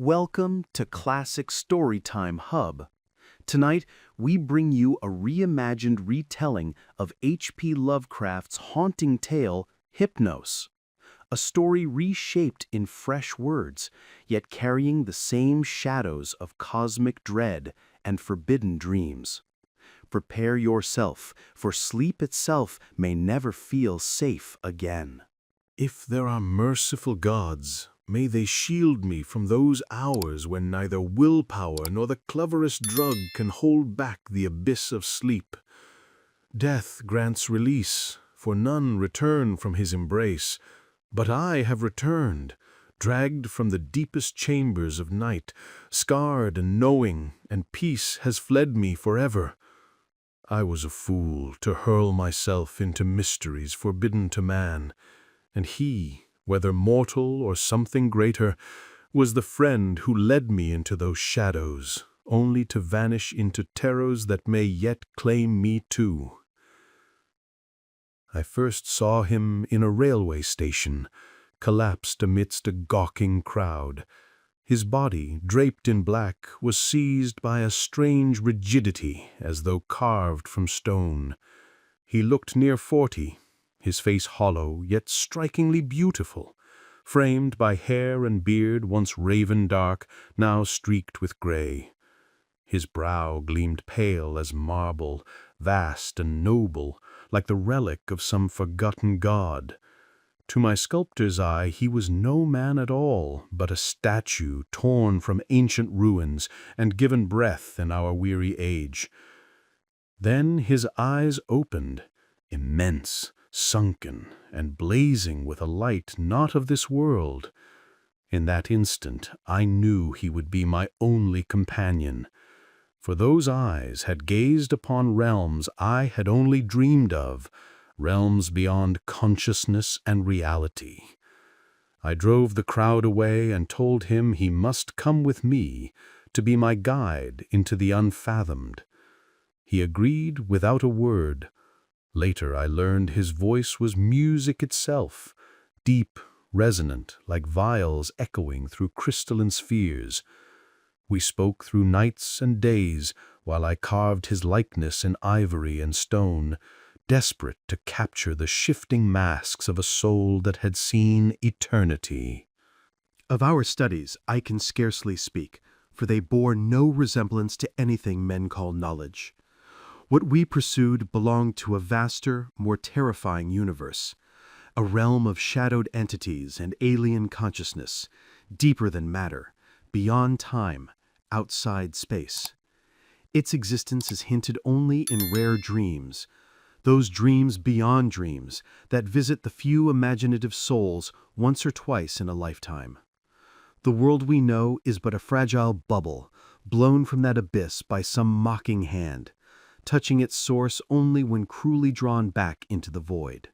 Welcome to Classic Storytime Hub. Tonight, we bring you a reimagined retelling of H.P. Lovecraft's haunting tale, Hypnos, a story reshaped in fresh words, yet carrying the same shadows of cosmic dread and forbidden dreams. Prepare yourself, for sleep itself may never feel safe again. If there are merciful gods, may they shield me from those hours when neither willpower nor the cleverest drug can hold back the abyss of sleep. Death grants release, for none return from his embrace. But I have returned, dragged from the deepest chambers of night, scarred and knowing, and peace has fled me forever. I was a fool to hurl myself into mysteries forbidden to man, and he, whether mortal or something greater, was the friend who led me into those shadows, only to vanish into terrors that may yet claim me too. I first saw him in a railway station, collapsed amidst a gawking crowd. His body, draped in black, was seized by a strange rigidity as though carved from stone. He looked near 40, his face hollow yet strikingly beautiful, framed by hair and beard once raven dark, now streaked with gray. His brow gleamed pale as marble, vast and noble, like the relic of some forgotten god. To my sculptor's eye he was no man at all, but a statue torn from ancient ruins and given breath in our weary age. Then his eyes opened, immense, sunken, and blazing with a light not of this world. In that instant I knew he would be my only companion, for those eyes had gazed upon realms I had only dreamed of, realms beyond consciousness and reality. I drove the crowd away and told him he must come with me to be my guide into the unfathomed. He agreed without a word. Later I learned his voice was music itself, deep, resonant, like viols echoing through crystalline spheres. We spoke through nights and days while I carved his likeness in ivory and stone, desperate to capture the shifting masks of a soul that had seen eternity. Of our studies I can scarcely speak, for they bore no resemblance to anything men call knowledge. What we pursued belonged to a vaster, more terrifying universe, a realm of shadowed entities and alien consciousness, deeper than matter, beyond time, outside space. Its existence is hinted only in rare dreams, those dreams beyond dreams that visit the few imaginative souls once or twice in a lifetime. The world we know is but a fragile bubble, blown from that abyss by some mocking hand, touching its source only when cruelly drawn back into the void.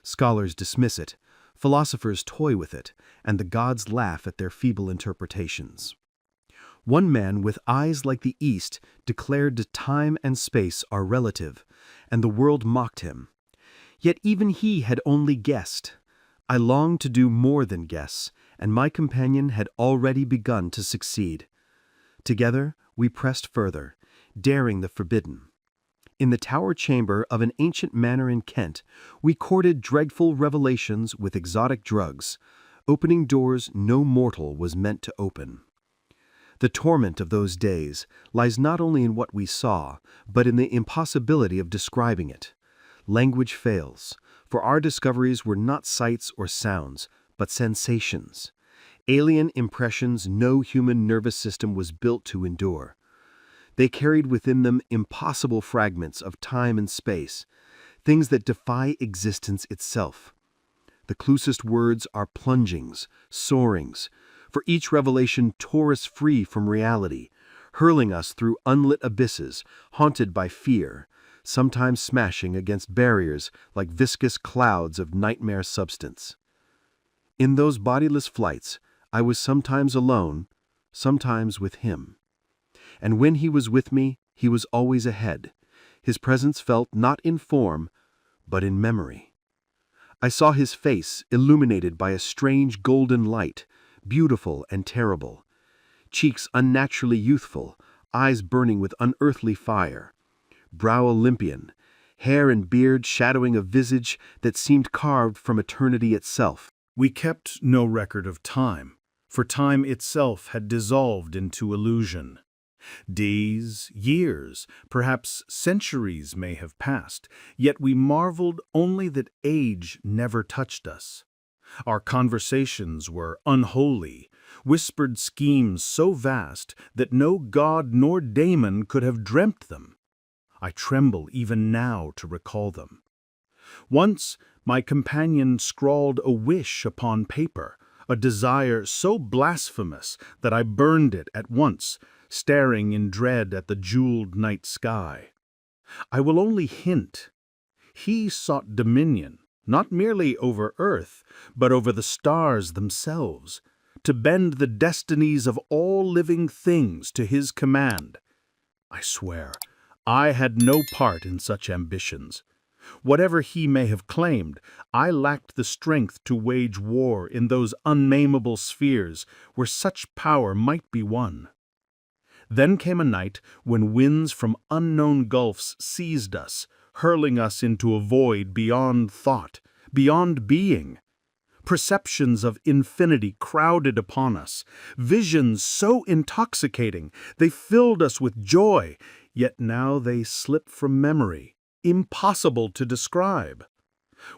Scholars dismiss it, philosophers toy with it, and the gods laugh at their feeble interpretations. One man with eyes like the East declared that time and space are relative, and the world mocked him. Yet even he had only guessed. I longed to do more than guess, and my companion had already begun to succeed. Together we pressed further, daring the forbidden. In the tower chamber of an ancient manor in Kent, we courted dreadful revelations with exotic drugs, opening doors no mortal was meant to open. The torment of those days lies not only in what we saw, but in the impossibility of describing it. Language fails, for our discoveries were not sights or sounds, but sensations. Alien impressions no human nervous system was built to endure. They carried within them impossible fragments of time and space, things that defy existence itself. The closest words are plungings, soarings, for each revelation tore us free from reality, hurling us through unlit abysses, haunted by fear, sometimes smashing against barriers like viscous clouds of nightmare substance. In those bodiless flights, I was sometimes alone, sometimes with him. And when he was with me, he was always ahead, his presence felt not in form, but in memory. I saw his face illuminated by a strange golden light, beautiful and terrible. Cheeks unnaturally youthful, eyes burning with unearthly fire. Brow Olympian, hair and beard shadowing a visage that seemed carved from eternity itself. We kept no record of time, for time itself had dissolved into illusion. Days, years, perhaps centuries may have passed, yet we marveled only that age never touched us. Our conversations were unholy, whispered schemes so vast that no god nor daemon could have dreamt them. I tremble even now to recall them. Once my companion scrawled a wish upon paper, a desire so blasphemous that I burned it at once, staring in dread at the jeweled night sky. I will only hint. He sought dominion, not merely over earth, but over the stars themselves, to bend the destinies of all living things to his command. I swear, I had no part in such ambitions. Whatever he may have claimed, I lacked the strength to wage war in those unnameable spheres where such power might be won. Then came a night when winds from unknown gulfs seized us, hurling us into a void beyond thought, beyond being. Perceptions of infinity crowded upon us, visions so intoxicating they filled us with joy, yet now they slip from memory, impossible to describe.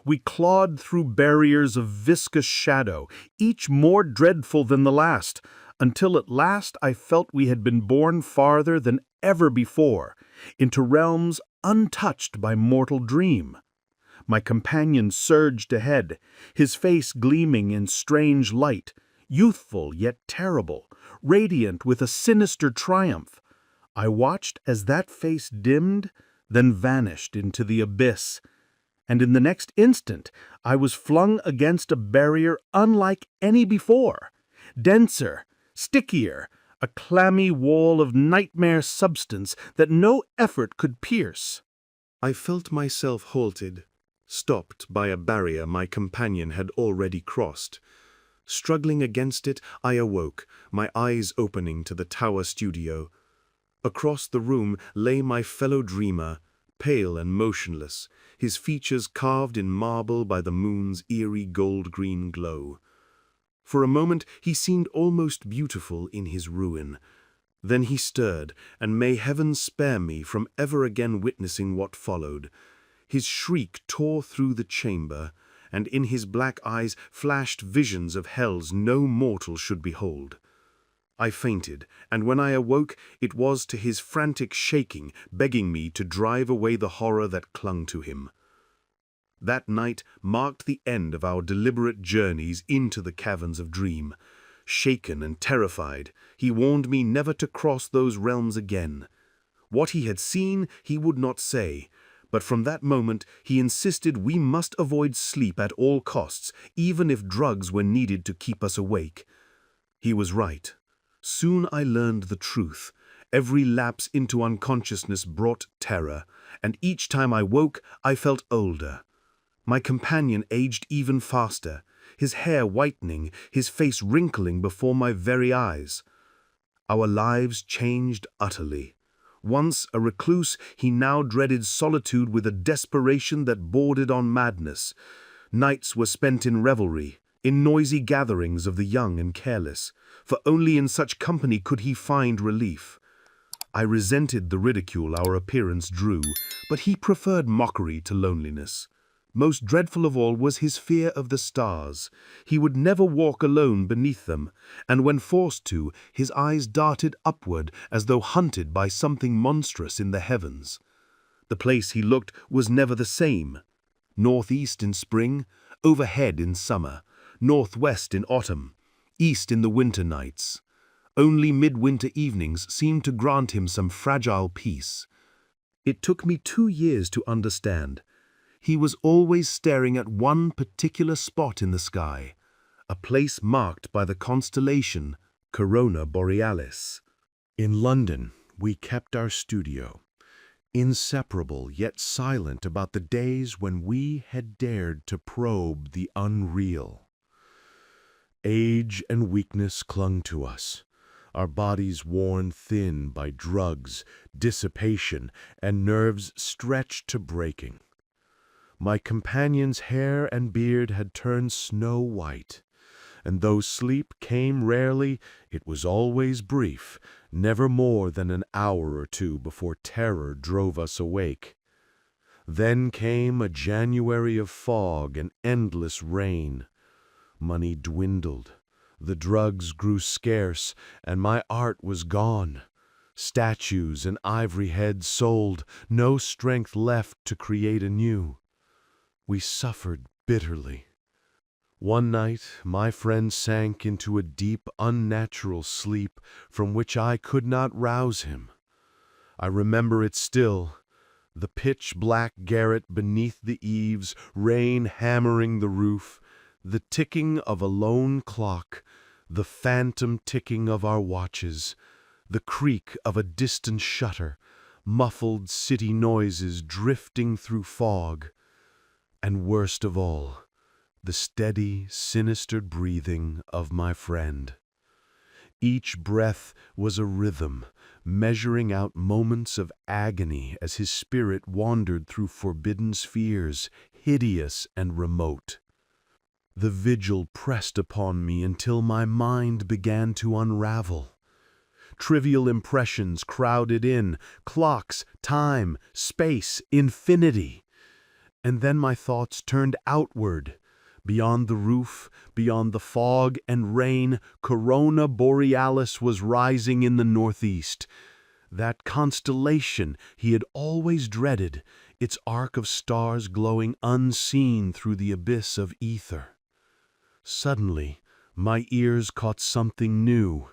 We clawed through barriers of viscous shadow, each more dreadful than the last, until at last I felt we had been borne farther than ever before, into realms untouched by mortal dream. My companion surged ahead, his face gleaming in strange light, youthful yet terrible, radiant with a sinister triumph. I watched as that face dimmed, then vanished into the abyss, and in the next instant I was flung against a barrier unlike any before, denser, stickier, a clammy wall of nightmare substance that no effort could pierce. I felt myself halted, stopped by a barrier my companion had already crossed. Struggling against it, I awoke, my eyes opening to the tower studio. Across the room lay my fellow dreamer, pale and motionless, his features carved in marble by the moon's eerie gold-green glow. For a moment he seemed almost beautiful in his ruin. Then he stirred, and may heaven spare me from ever again witnessing what followed. His shriek tore through the chamber, and in his black eyes flashed visions of hells no mortal should behold. I fainted, and when I awoke, it was to his frantic shaking, begging me to drive away the horror that clung to him. That night marked the end of our deliberate journeys into the caverns of dream. Shaken and terrified, he warned me never to cross those realms again. What he had seen he would not say, but from that moment he insisted we must avoid sleep at all costs, even if drugs were needed to keep us awake. He was right. Soon I learned the truth. Every lapse into unconsciousness brought terror, and each time I woke, I felt older. My companion aged even faster, his hair whitening, his face wrinkling before my very eyes. Our lives changed utterly. Once a recluse, he now dreaded solitude with a desperation that bordered on madness. Nights were spent in revelry, in noisy gatherings of the young and careless, for only in such company could he find relief. I resented the ridicule our appearance drew, but he preferred mockery to loneliness. Most dreadful of all was his fear of the stars. He would never walk alone beneath them, and when forced to, his eyes darted upward as though hunted by something monstrous in the heavens. The place he looked was never the same. Northeast in spring, overhead in summer, northwest in autumn, east in the winter nights. Only midwinter evenings seemed to grant him some fragile peace. It took me 2 years to understand. He was always staring at one particular spot in the sky, a place marked by the constellation Corona Borealis. In London, we kept our studio, inseparable yet silent about the days when we had dared to probe the unreal. Age and weakness clung to us, our bodies worn thin by drugs, dissipation, and nerves stretched to breaking. My companion's hair and beard had turned snow white, and though sleep came rarely, it was always brief, never more than an hour or two before terror drove us awake. Then came a January of fog and endless rain. Money dwindled, the drugs grew scarce, and my art was gone. Statues and ivory heads sold, no strength left to create anew. We suffered bitterly. One night my friend sank into a deep, unnatural sleep from which I could not rouse him. I remember it still, the pitch-black garret beneath the eaves, rain hammering the roof, the ticking of a lone clock, the phantom ticking of our watches, the creak of a distant shutter, muffled city noises drifting through fog, and worst of all, the steady, sinister breathing of my friend. Each breath was a rhythm, measuring out moments of agony as his spirit wandered through forbidden spheres, hideous and remote. The vigil pressed upon me until my mind began to unravel. Trivial impressions crowded in, clocks, time, space, infinity. And then my thoughts turned outward. Beyond the roof, beyond the fog and rain, Corona Borealis was rising in the northeast. That constellation he had always dreaded, its arc of stars glowing unseen through the abyss of ether. Suddenly, my ears caught something new,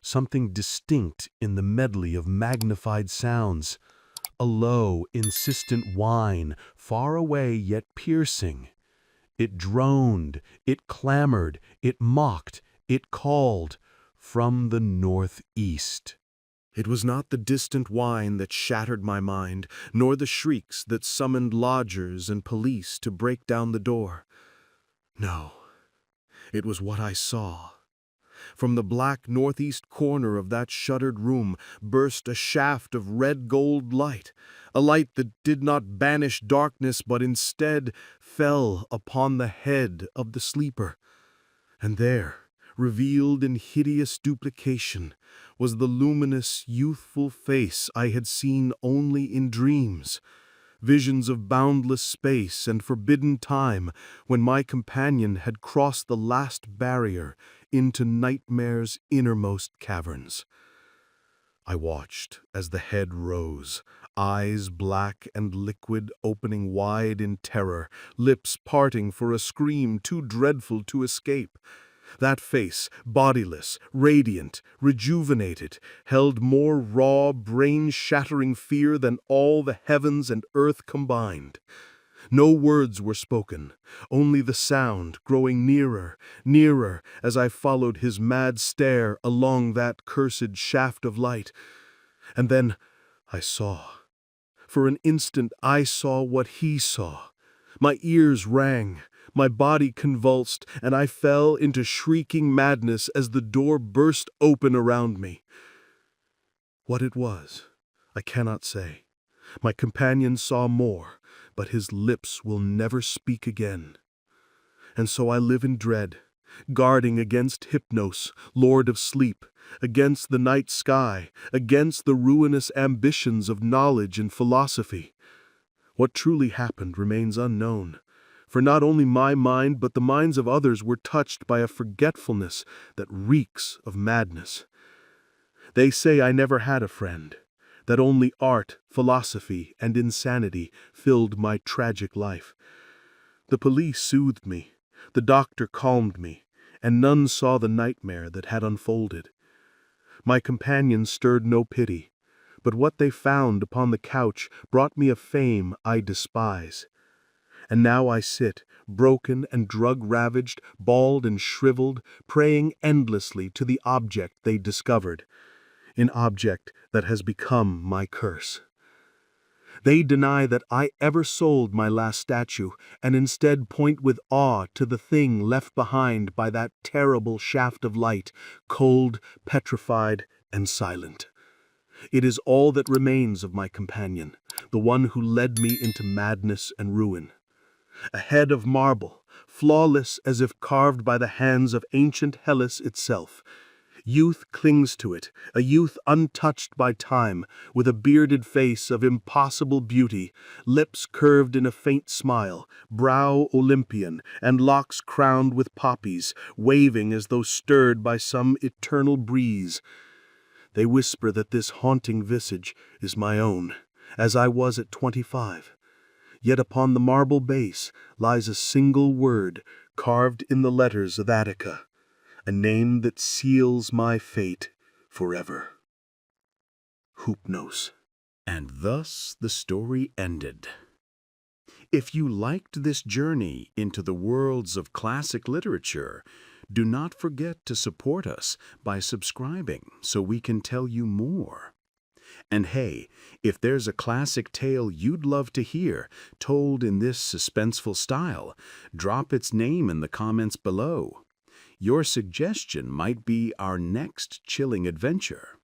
something distinct in the medley of magnified sounds. A low, insistent whine, far away yet piercing. It droned, it clamored, it mocked, it called from the northeast. It was not the distant whine that shattered my mind, nor the shrieks that summoned lodgers and police to break down the door. No, it was what I saw. From the black northeast corner of that shuttered room burst a shaft of red-gold light, a light that did not banish darkness but instead fell upon the head of the sleeper. And there, revealed in hideous duplication, was the luminous, youthful face I had seen only in dreams. Visions of boundless space and forbidden time when my companion had crossed the last barrier into nightmare's innermost caverns. I watched as the head rose, eyes black and liquid opening wide in terror, lips parting for a scream too dreadful to escape. That face, bodiless, radiant, rejuvenated, held more raw, brain-shattering fear than all the heavens and earth combined. No words were spoken, only the sound growing nearer, nearer, as I followed his mad stare along that cursed shaft of light. And then I saw. For an instant I saw what he saw. My ears rang. My body convulsed, and I fell into shrieking madness as the door burst open around me. What it was, I cannot say. My companion saw more, but his lips will never speak again. And so I live in dread, guarding against Hypnos, Lord of Sleep, against the night sky, against the ruinous ambitions of knowledge and philosophy. What truly happened remains unknown. For not only my mind but the minds of others were touched by a forgetfulness that reeks of madness. They say I never had a friend, that only art, philosophy, and insanity filled my tragic life. The police soothed me, the doctor calmed me, and none saw the nightmare that had unfolded. My companions stirred no pity, but what they found upon the couch brought me a fame I despise. And now I sit, broken and drug-ravaged, bald and shriveled, praying endlessly to the object they discovered, an object that has become my curse. They deny that I ever sold my last statue, and instead point with awe to the thing left behind by that terrible shaft of light, cold, petrified, and silent. It is all that remains of my companion, the one who led me into madness and ruin. A head of marble, flawless as if carved by the hands of ancient Hellas itself. Youth clings to it, a youth untouched by time, with a bearded face of impossible beauty, lips curved in a faint smile, brow Olympian, and locks crowned with poppies, waving as though stirred by some eternal breeze. They whisper that this haunting visage is my own, as I was at 25. Yet upon the marble base lies a single word carved in the letters of Attica, a name that seals my fate forever. Hypnos. And thus the story ended. If you liked this journey into the worlds of classic literature, do not forget to support us by subscribing so we can tell you more. And hey, if there's a classic tale you'd love to hear told in this suspenseful style, drop its name in the comments below. Your suggestion might be our next chilling adventure.